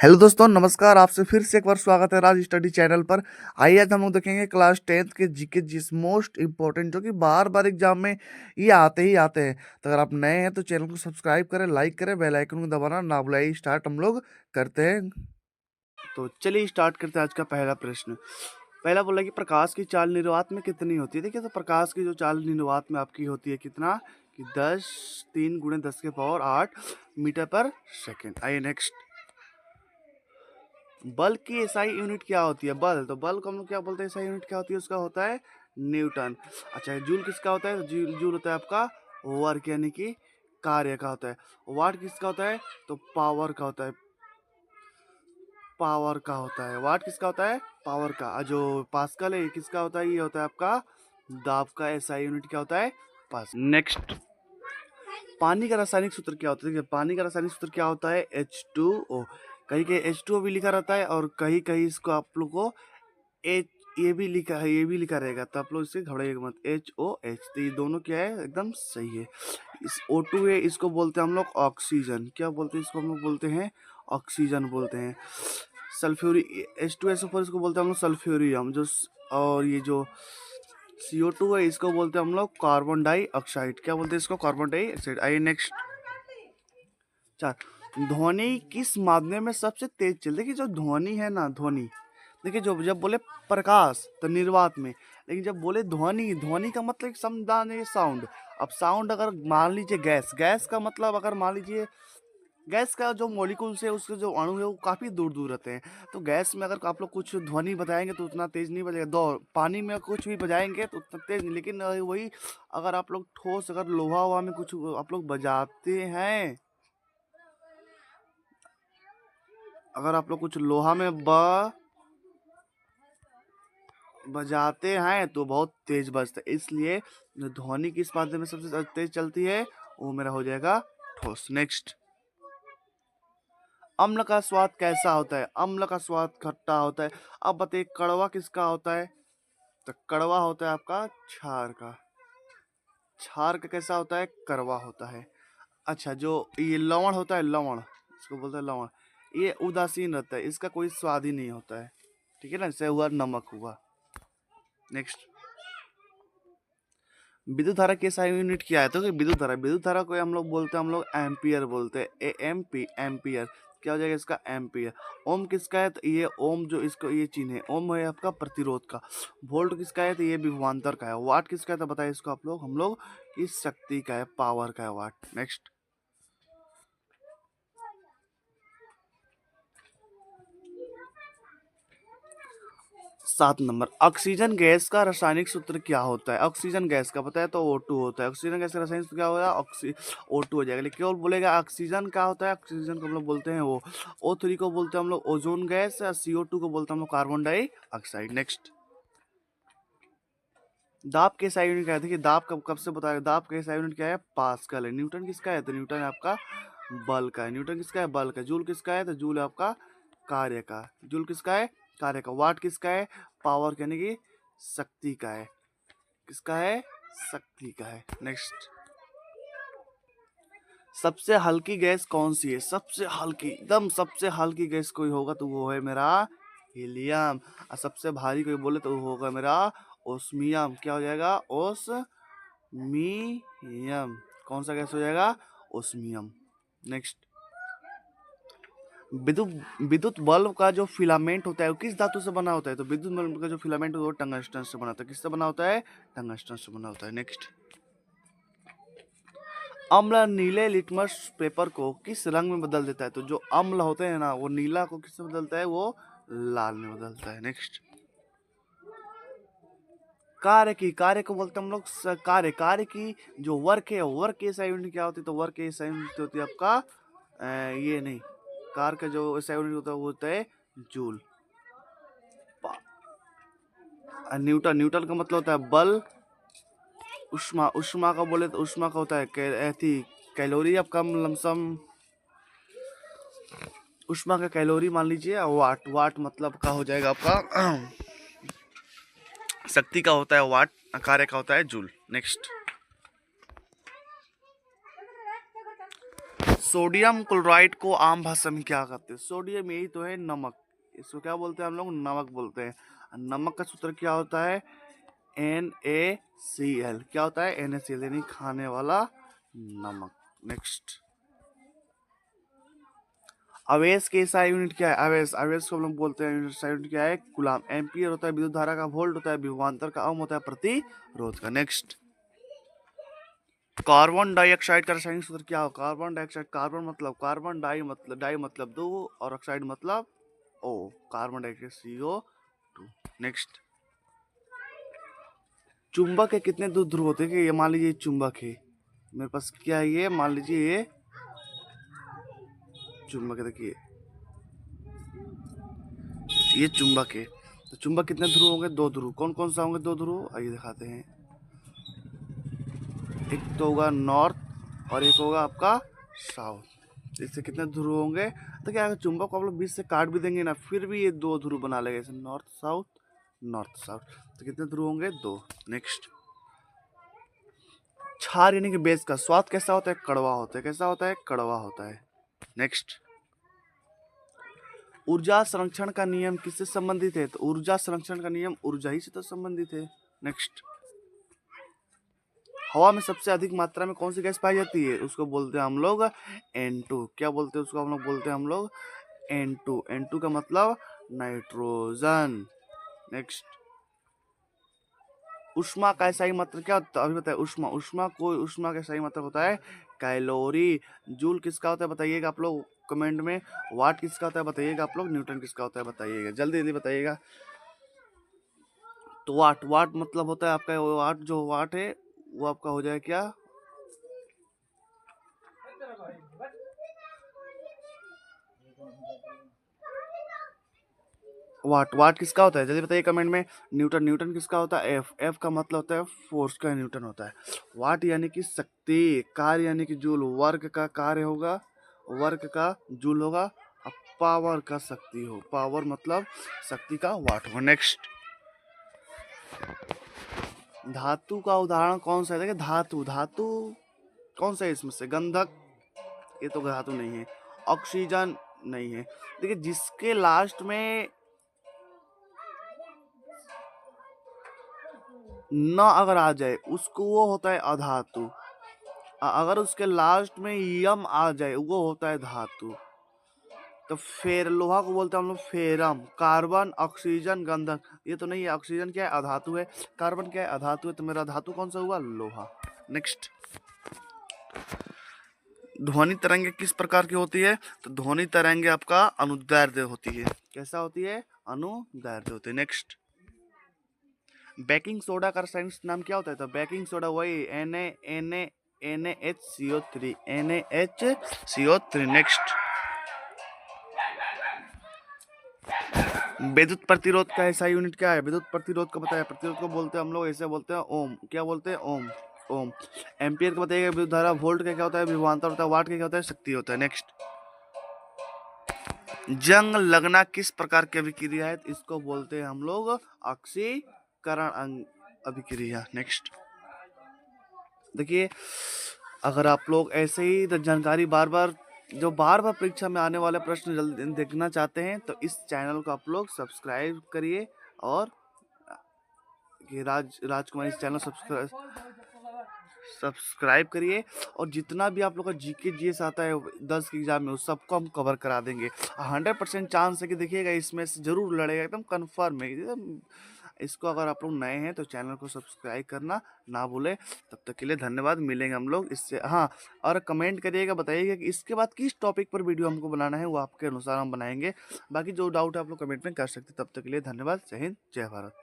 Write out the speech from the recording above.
Hello दोस्तों, नमस्कार। आपसे फिर से एक बार स्वागत है राज स्टडी चैनल पर। आइए आज हम लोग देखेंगे क्लास 10th के जीके जिस मोस्ट इम्पोर्टेंट, जो कि बार बार एग्जाम में ये आते ही आते हैं। तो अगर आप नए हैं तो चैनल को सब्सक्राइब करें, लाइक करें, बेल आइकन को दबाना ना भूलें। स्टार्ट हम लोग करते हैं। तो चलिए स्टार्ट करते हैं आज का पहला प्रश्न। पहला बोला कि प्रकाश की चाल निर्वात में कितनी होती है। देखिए, तो प्रकाश की जो चाल निर्वात में आपकी होती है कितना कि 3 × 10⁸ मीटर पर सेकेंड। आइए नेक्स्ट। बल की एसआई यूनिट क्या होती है। बल, तो बल को हम लोग क्या बोलते हैं, एसआई यूनिट क्या होती है, उसका होता है न्यूटन। अच्छा, जूल किसका होता है, जूल होता है आपका वर्क यानी कि कार्य का होता है। वाट किसका होता है, तो पावर का होता है। पावर का होता है। वाट किसका होता है, पावर का। जो पास्कल है किसका होता है, ये होता है आपका दाब का। एसआई यूनिट क्या होता है, पास। नेक्स्ट, पानी का रासायनिक सूत्र क्या होता है। पानी का रासायनिक सूत्र क्या होता है, H2O। कहीं कहीं H2O भी लिखा रहता है और कहीं कहीं इसको आप लोग को H ये भी लिखा है, ये भी लिखा रहेगा, तो आप लोग इससे घबराइएगा मत। HOH, तो ये दोनों क्या है, एकदम सही है। इस O2 है, इसको बोलते हैं हम लोग ऑक्सीजन। क्या बोलते हैं इसको, हम लोग बोलते हैं ऑक्सीजन बोलते हैं। सल्फ्यूरी H2SO4 इसको बोलते हैं हम लोग सल्फ्यूरियम। और ये जो CO2 है इसको बोलते हैं हम लोग कार्बन डाइऑक्साइड। क्या बोलते हैं इसको, कार्बन डाइऑक्साइड। आइए नेक्स्ट। चार, ध्वनि किस माध्यम में सबसे तेज चलती है। देखिए, जो ध्वनि है ना, ध्वनि, देखिए जो जब बोले प्रकाश तो निर्वात में, लेकिन जब बोले ध्वनि, ध्वनि का मतलब एक समझदान है साउंड। अब साउंड अगर मान लीजिए गैस, गैस का मतलब अगर मान लीजिए गैस का जो मॉलिक्यूल्स है, उसके जो अणु है वो काफ़ी दूर दूर रहते हैं। तो गैस में अगर आप लोग कुछ ध्वनि बजाएंगे तो उतना तेज नहीं बजेगा। दो पानी में कुछ भी बजाएंगे तो उतना तेज नहीं। लेकिन वही अगर आप लोग ठोस, अगर लोहा वोहा में कुछ आप लोग बजाते हैं, अगर आप लोग कुछ लोहा में बजाते हैं तो बहुत तेज बजता है। इसलिए जो ध्वनि किस माध्यम में सबसे तेज चलती है, वो मेरा हो जाएगा ठोस। नेक्स्ट, अम्ल का स्वाद कैसा होता है। अम्ल का स्वाद खट्टा होता है। अब बताइए कड़वा किसका होता है, तो कड़वा होता है आपका क्षार का। क्षार का कैसा होता है, कड़वा होता है। अच्छा, जो ये लवण होता है, लवण, इसको बोलते हैं लवण, ये उदासीन रहता है, इसका कोई स्वाद ही नहीं होता है। ठीक है ना, जैसे हुआ नमक हुआ। नेक्स्ट, विद्युत धारा की SI यूनिट क्या है। तो विद्युत धारा को हम लोग बोलते हैं, हम लोग एम्पियर बोलते हैं। AMP, ampere. क्या हो जाएगा इसका, एम्पियर। ओम किसका है, तो ये ओम, जो इसको ये चिन्ह है, ओम है आपका प्रतिरोध का। वोल्ट किसका है, तो ये विभवांतर का है। वाट किसका है, तो बताइए इसको आप लोग, हम लोग इस शक्ति का है, पावर का है वाट। नेक्स्ट, 7 नंबर, ऑक्सीजन गैस का रासायनिक सूत्र क्या होता है। ऑक्सीजन गैस का पता है तो O2 होता है। ऑक्सीजन गैस का रासायनिक सूत्र क्या होगा, O2 हो जाएगा। लेकिन केवल बोलेगा ऑक्सीजन क्या होता है, ऑक्सीजन को हम लोग बोलते हैं वो O3 को बोलते हैं हम लोग ओजोन गैस, या CO2 को बोलते हैं हम लोग कार्बन डाइऑक्साइड। नेक्स्ट, दाब के SI यूनिट क्या है। देखिए, दाब कब से बताया, दाब के SI यूनिट क्या है, पास्कल है। न्यूटन किसका है, तो न्यूटन है आपका बल का है। न्यूटन किसका है, बल का। जूल किसका है, तो जूल है आपका कार्य का। जूल किसका है, कार्य का। वाट किसका है, पावर यानी कि शक्ति का है। किसका है, शक्ति का है। नेक्स्ट, सबसे हल्की गैस कौन सी है। सबसे हल्की, एकदम सबसे हल्की गैस कोई होगा तो वो है मेरा हीलियम। और सबसे भारी कोई बोले तो वो होगा मेरा ओस्मियम। क्या हो जाएगा, ओस्मियम। कौन सा गैस हो जाएगा, ओस्मियम। नेक्स्ट, विद्युत विद्युत बल्ब का जो फिलामेंट होता है वो किस धातु से बना होता है। तो विद्युत बल्ब का जो फिलामेंट होता है वो टंगस्टन से बना होता है। किससे बना होता है, टंगस्टन से बना होता है। नेक्स्ट, अम्ल नीले लिटमस पेपर को किस रंग में बदल देता है। तो जो अम्ल होते हैं ना, वो नीला को किससे बदलता है, वो लाल में बदलता है। नेक्स्ट, कार्य को बोलते हैं हम लोग कार्य की जो वर्क है, वर्क की SI यूनिट क्या होती है, तो वर्क की SI यूनिट होती है आपका ये नहीं, कार का जो SI यूनिट होता है वो होता है जूल। न्यूटन, न्यूटन का मतलब होता है बल। उष्मा, उष्मा का बोले तो उष्मा का होता है कैलोरी। अब कम लमसम उष्मा का कैलोरी मान लीजिए। वाट, वाट मतलब का हो जाएगा आपका शक्ति का होता है वाट, कार्य का होता है जूल। नेक्स्ट, सोडियम क्लोराइड को आम भाषा में क्या कहते हैं? सोडियम यही तो है, नमक। इसको क्या बोलते हैं हम लोग? नमक बोलते हैं। नमक का सूत्र क्या होता है? NaCl। क्या होता है? NaCl, यानी खाने वाला नमक। नेक्स्ट, आवेश के एसआई यूनिट क्या है? आवेश को हम लोग बोलते हैं, एसआई यूनिट क्या है? कूलाम। एम्पियर होता है विद्युत धारा का, वोल्ट होता है विभवांतर का, ओम होता है प्रतिरोध का। नेक्स्ट, कार्बन डाइऑक्साइड का रासायनिक सूत्र क्या हो? कार्बन डाइऑक्साइड, कार्बन मतलब कार्बन, डाई मतलब दो, और ऑक्साइड मतलब ओ, कार्बन डाइऑक्साइड CO2। नेक्स्ट, चुंबक के कितने दो ध्रुव होते हैं? कि ये मान लीजिए चुंबक है, मेरे पास क्या है ये, मान लीजिए ये चुंबक है, देखिए ये चुंबक है। तो चुंबक कितने ध्रुव होंगे? दो ध्रुव। कौन कौन सा होंगे दो ध्रुव? आइए दिखाते हैं। एक तो होगा नॉर्थ और एक होगा आपका साउथ। इससे कितने ध्रुव होंगे? तो क्या है, चुंबक को आप लोग बीच से काट भी देंगे ना, फिर भी ये दो ध्रुव बना लेगा, जैसे नॉर्थ साउथ, नॉर्थ साउथ। तो कितने ध्रुव होंगे? दो। नेक्स्ट, क्षार यानी कि बेस का स्वाद कैसा होता है? कड़वा होता है। कैसा होता है? कड़वा होता है। नेक्स्ट, ऊर्जा संरक्षण का नियम किससे संबंधित है? तो ऊर्जा संरक्षण का नियम ऊर्जा ही से तो संबंधित है। नेक्स्ट, हवा में सबसे अधिक मात्रा में कौन सी गैस पाई जाती है? उसको बोलते हैं हम लोग N2। क्या बोलते हैं उसको? हम लोग बोलते हैं हम लोग N2। N2 का मतलब नाइट्रोजन। नेक्स्ट, ऊष्मा का सही मात्रक क्या होता है? अभी बताए। ऊष्मा का सही मात्रक होता है कैलोरी। जूल किसका होता है बताइएगा आप लोग कमेंट में। वाट किसका होता है बताइएगा आप लोग। न्यूटन किसका होता है बताइएगा, जल्दी जल्दी बताइएगा। तो वाट मतलब होता है आपका, वाट जो वाट है वो आपका हो जाए क्या? वाट किसका होता है जल्दी बताइए कमेंट में। न्यूटन किसका होता है? एफ का मतलब होता है फोर्स का, न्यूटन होता है। वाट यानी कि शक्ति, कार्य यानी कि जूल, वर्क का कार्य होगा, वर्क का जूल होगा, अब पावर का शक्ति हो, पावर मतलब शक्ति का वाट हो। नेक्स्ट, धातु का उदाहरण कौन सा है? देखिए धातु कौन सा है इसमें से? गंधक, ये तो धातु नहीं है। ऑक्सीजन नहीं है। देखिए जिसके लास्ट में न अगर आ जाए उसको वो होता है अधातु, अगर उसके लास्ट में यम आ जाए वो होता है धातु। तो फिर लोहा को बोलते हैं हम लोग फेरम। कार्बन, ऑक्सीजन, गंधक, ये तो नहीं है। ऑक्सीजन क्या है? अधातु है। कार्बन क्या है? अधातु है। तो मेरा धातु कौन सा हुआ? लोहा। नेक्स्ट, ध्वनि तरंगे किस प्रकार की होती है? तो ध्वनि तरंगे आपका अनुदैर्ध्य होती है। कैसा होती है? अनुदैर्ध्य होती है। नेक्स्ट, बेकिंग सोडा का रासायनिक नाम क्या होता है? तो बेकिंग सोडा वही NaHCO3, NaHCO3। नेक्स्ट, विद्युत प्रतिरोध का ऐसा यूनिट क्या है? विद्युत प्रतिरोध को बताया। प्रतिरोध को बोलते हैं हम लोग, ऐसे बोलते हैं ओम। क्या बोलते हैं? ओम। ओम। एम्पियर को बताइएगा विद्युत धारा। वोल्ट का क्या होता है? विभवांतर होता है। वाट का क्या होता है? शक्ति होता है। नेक्स्ट, जंग लगना किस प्रकार की अभिक्रिया है? इसको बोलते हैं हम लोग ऑक्सीकरण अभिक्रिया। नेक्स्ट, देखिए अगर आप लोग ऐसे ही जानकारी बार बार परीक्षा में आने वाले प्रश्न जल्दी देखना चाहते हैं तो इस चैनल को आप लोग सब्सक्राइब करिए, और राजकुमार इस चैनल सब्सक्राइब करिए। और जितना भी आप लोग का जीके जीएस आता है 10 के एग्जाम में, उस सबको हम कवर करा देंगे। 100% चांस है कि देखिएगा इसमें से जरूर लड़ेगा, एकदम कन्फर्म है एकदम। इसको अगर आप लोग नए हैं तो चैनल को सब्सक्राइब करना ना भूलें। तब तक के लिए धन्यवाद। मिलेंगे हम लोग इससे। हाँ, और कमेंट करिएगा, बताइएगा कि इसके बाद किस टॉपिक पर वीडियो हमको बनाना है, वो आपके अनुसार हम बनाएंगे। बाकी जो डाउट है आप लोग कमेंट में कर सकते। तब तक के लिए धन्यवाद। जय हिंद, जय भारत।